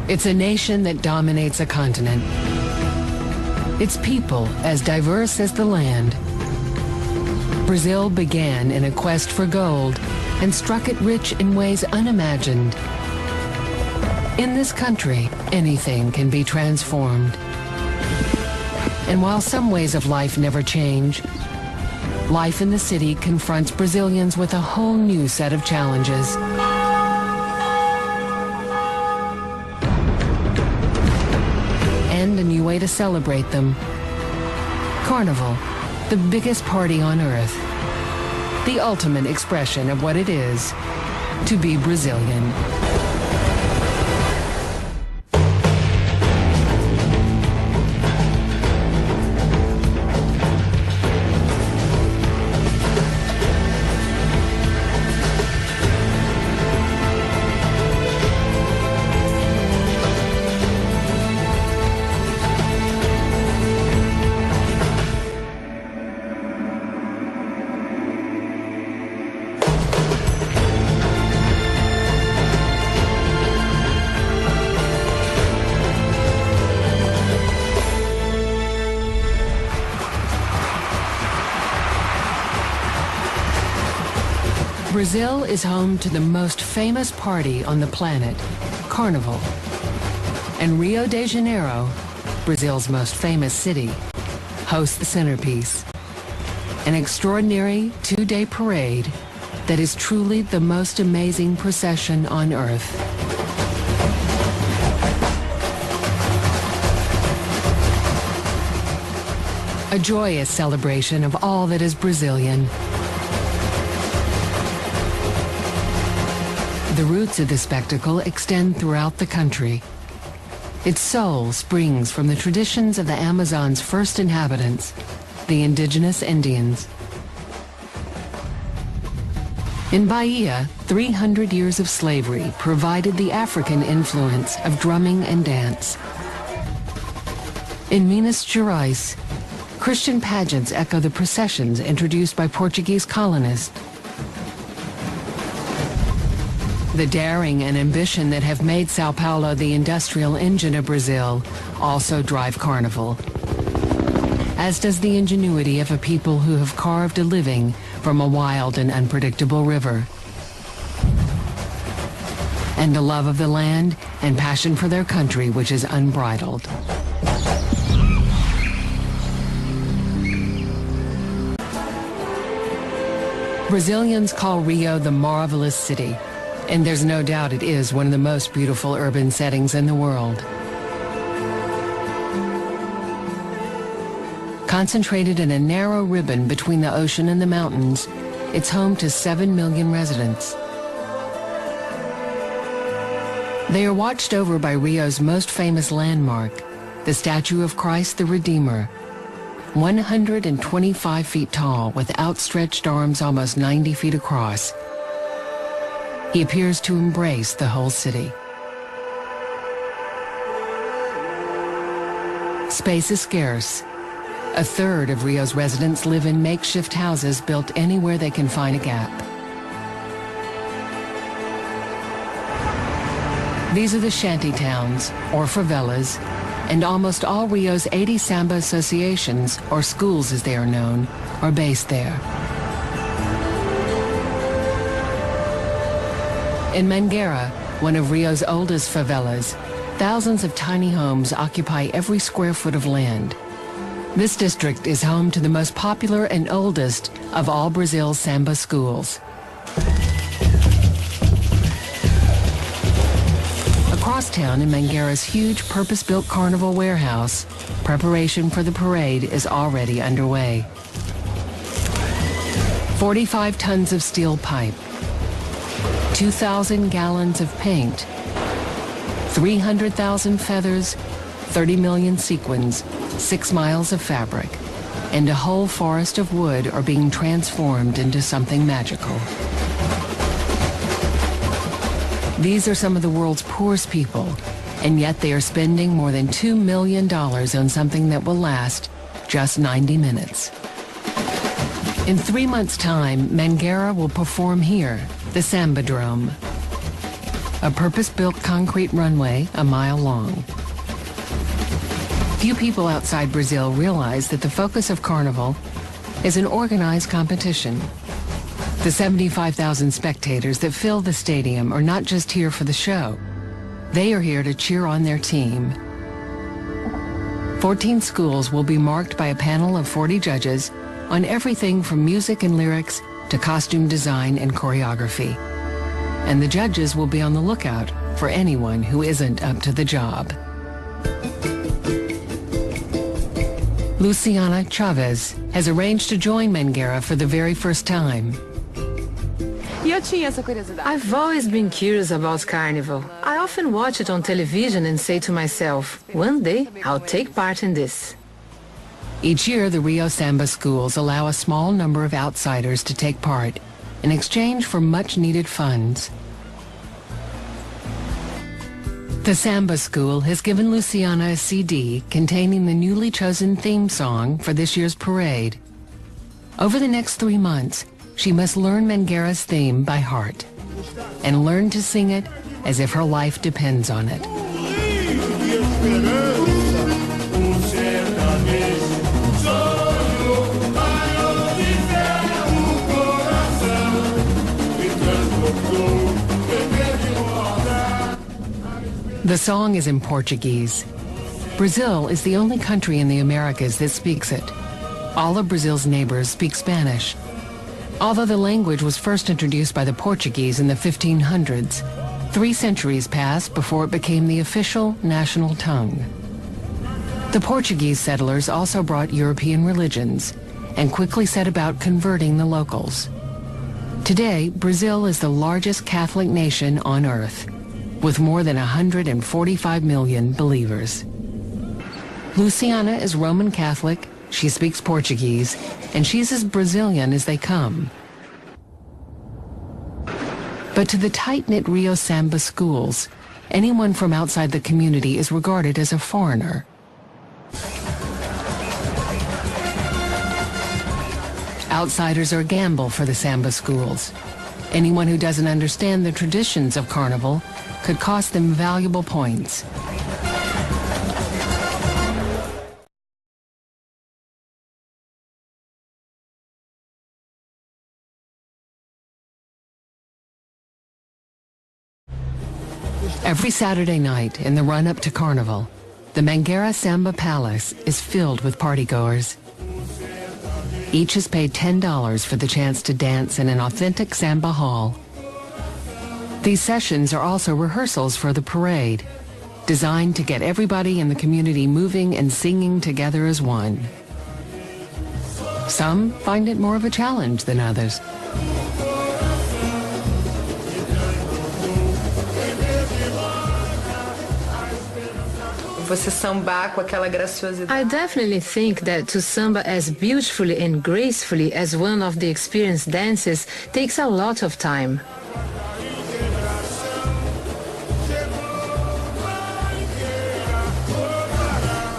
It's a nation that dominates a continent. Its people as diverse as the land. Brazil began in a quest for gold and struck it rich in ways unimagined. In this country, anything can be transformed. And while some ways of life never change, life in the city confronts Brazilians with a whole new set of challenges. And a new way to celebrate them. Carnival, the biggest party on earth. The ultimate expression of what it is to be Brazilian. Brazil is home to the most famous party on the planet, Carnival. And Rio de Janeiro, Brazil's most famous city, hosts the centerpiece. An extraordinary two-day parade that is truly the most amazing procession on earth. A joyous celebration of all that is Brazilian. The roots of the spectacle extend throughout the country. Its soul springs from the traditions of the Amazon's first inhabitants, the indigenous Indians. In Bahia, 300 years of slavery provided the African influence of drumming and dance. In Minas Gerais, Christian pageants echo the processions introduced by Portuguese colonists. The daring and ambition that have made Sao Paulo the industrial engine of Brazil also drive Carnival, as does the ingenuity of a people who have carved a living from a wild and unpredictable river, and a love of the land and passion for their country which is unbridled. Brazilians call Rio the marvelous city. And there's no doubt it is one of the most beautiful urban settings in the world. Concentrated in a narrow ribbon between the ocean and the mountains, it's home to 7 million residents. They are watched over by Rio's most famous landmark, the statue of Christ the Redeemer, 125 feet tall with outstretched arms almost 90 feet across. He appears to embrace the whole city. Space is scarce. A third of Rio's residents live in makeshift houses built anywhere they can find a gap. These are the shanty towns, or favelas, and almost all Rio's 80 samba associations, or schools as they are known, are based there. In Mangueira, one of Rio's oldest favelas, thousands of tiny homes occupy every square foot of land. This district is home to the most popular and oldest of all Brazil's samba schools. Across town in Mangueira's huge purpose-built carnival warehouse, preparation for the parade is already underway. 45 tons of steel pipe, 2,000 gallons of paint, 300,000 feathers, 30 million sequins, 6 miles of fabric, and a whole forest of wood are being transformed into something magical. These are some of the world's poorest people, and yet they are spending more than $2 million on something that will last just 90 minutes. In 3 months' time, Mangueira will perform here, the Sambadrome, a purpose-built concrete runway a mile long. Few people outside Brazil realize that the focus of Carnival is an organized competition. The 75,000 spectators that fill the stadium are not just here for the show. They are here to cheer on their team. 14 schools will be marked by a panel of 40 judges on everything from music and lyrics to costume design and choreography. And the judges will be on the lookout for anyone who isn't up to the job. Luciana Chavez has arranged to join Mangueira for the very first time. I've always been curious about Carnival. I often watch it on television and say to myself, one day I'll take part in this. Each year, the Rio Samba schools allow a small number of outsiders to take part in exchange for much-needed funds. The Samba School has given Luciana a CD containing the newly chosen theme song for this year's parade. Over the next 3 months, she must learn Mangueira's theme by heart and learn to sing it as if her life depends on it. The song is in Portuguese. Brazil is the only country in the Americas that speaks it. All of Brazil's neighbors speak Spanish. Although the language was first introduced by the Portuguese in the 1500s, 3 centuries passed before it became the official national tongue. The Portuguese settlers also brought European religions and quickly set about converting the locals. Today, Brazil is the largest Catholic nation on earth, with more than 145 million believers. Luciana is Roman Catholic, she speaks Portuguese, and she's as Brazilian as they come. But to the tight-knit Rio Samba schools, anyone from outside the community is regarded as a foreigner. Outsiders are a gamble for the Samba schools. Anyone who doesn't understand the traditions of Carnival could cost them valuable points. Every Saturday night in the run-up to Carnival, the Mangueira Samba Palace is filled with partygoers. Each has paid $10 for the chance to dance in an authentic samba hall. These sessions are also rehearsals for the parade, designed to get everybody in the community moving and singing together as one. Some find it more of a challenge than others. I definitely think that to samba as beautifully and gracefully as one of the experienced dances takes a lot of time.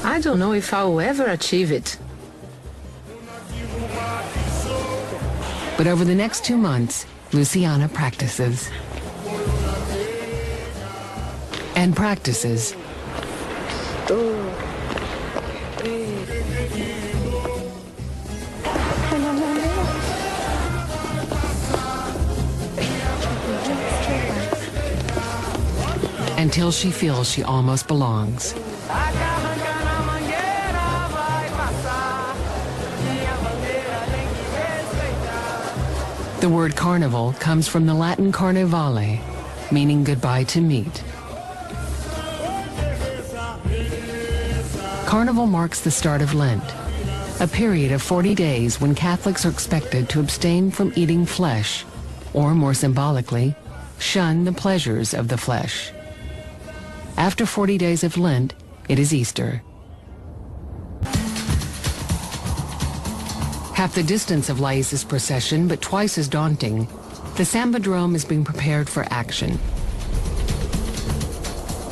I don't know if I will ever achieve it. But over the next 2 months, Luciana practices. And practices. Until she feels she almost belongs. The word carnival comes from the Latin carnevale, meaning goodbye to meat. Carnival marks the start of Lent, a period of 40 days when Catholics are expected to abstain from eating flesh, or more symbolically, shun the pleasures of the flesh. After 40 days of Lent, it is Easter. Half the distance of Laís's procession, but twice as daunting, the Sambadrome is being prepared for action.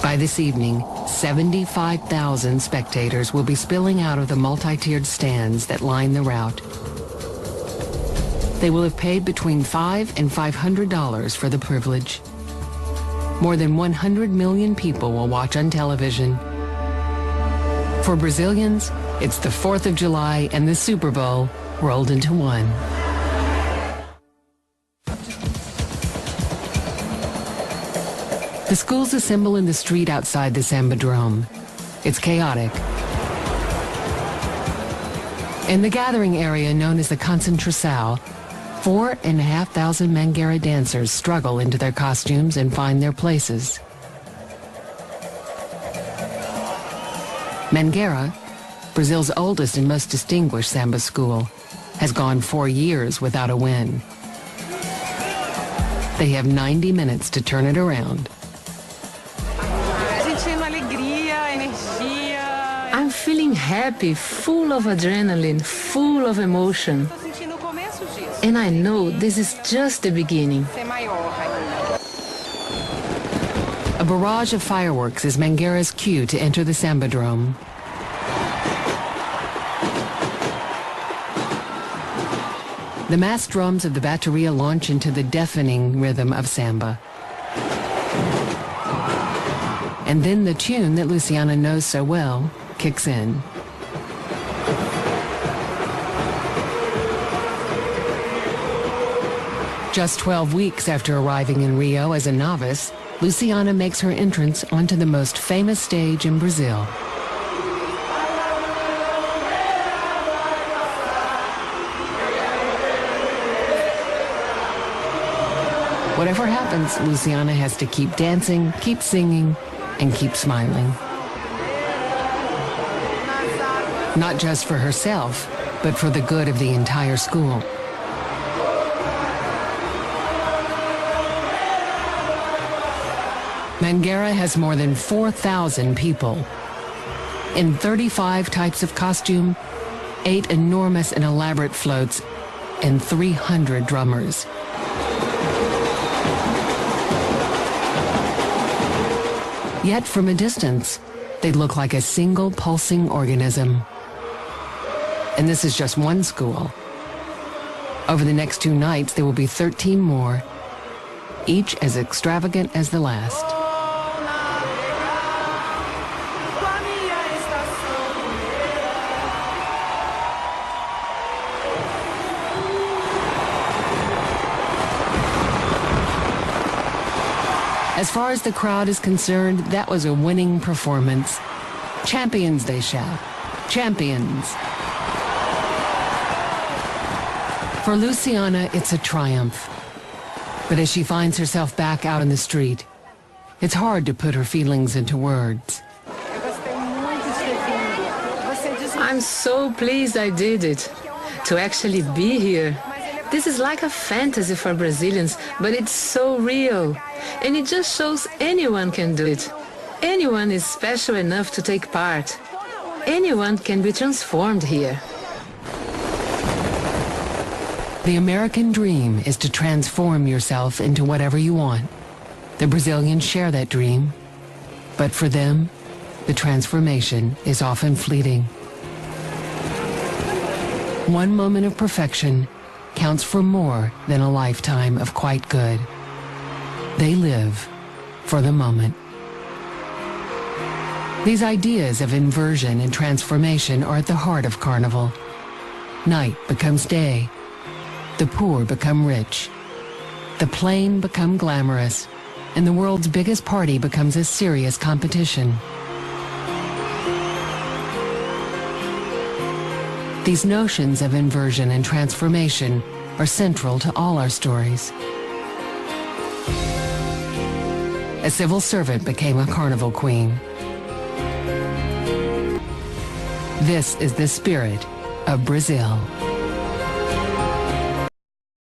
By this evening, 75,000 spectators will be spilling out of the multi-tiered stands that line the route. They will have paid between $5 and $500 for the privilege. More than 100 million people will watch on television. For Brazilians, it's the 4th of July and the Super Bowl rolled into one. The schools assemble in the street outside the Sambadrome. It's chaotic. In the gathering area known as the Concentração, 4,500 Mangueira dancers struggle into their costumes and find their places. Mangueira, Brazil's oldest and most distinguished samba school, has gone 4 years without a win. They have 90 minutes to turn it around. I'm feeling happy, full of adrenaline, full of emotion. And I know this is just the beginning. A barrage of fireworks is Mangueira's cue to enter the Sambadrome. The mass drums of the bateria launch into the deafening rhythm of samba. And then the tune that Luciana knows so well kicks in. Just 12 weeks after arriving in Rio as a novice, Luciana makes her entrance onto the most famous stage in Brazil. Whatever happens, Luciana has to keep dancing, keep singing, and keep smiling. Not just for herself, but for the good of the entire school. Mangueira has more than 4,000 people. In 35 types of costume, 8 enormous and elaborate floats, and 300 drummers. Yet from a distance, they look like a single pulsing organism. And this is just one school. Over the next 2 nights, there will be 13 more, each as extravagant as the last. As far as the crowd is concerned, that was a winning performance. Champions, they shout. Champions. For Luciana, it's a triumph. But as she finds herself back out in the street, it's hard to put her feelings into words. I'm so pleased I did it. To actually be here. This is like a fantasy for Brazilians, but it's so real. And it just shows anyone can do it. Anyone is special enough to take part. Anyone can be transformed here. The American dream is to transform yourself into whatever you want. The Brazilians share that dream. But for them, the transformation is often fleeting. One moment of perfection counts for more than a lifetime of quite good. They live for the moment. These ideas of inversion and transformation are at the heart of Carnival. Night becomes day. The poor become rich. The plain become glamorous. And the world's biggest party becomes a serious competition. These notions of inversion and transformation are central to all our stories. A civil servant became a carnival queen. This is the spirit of Brazil.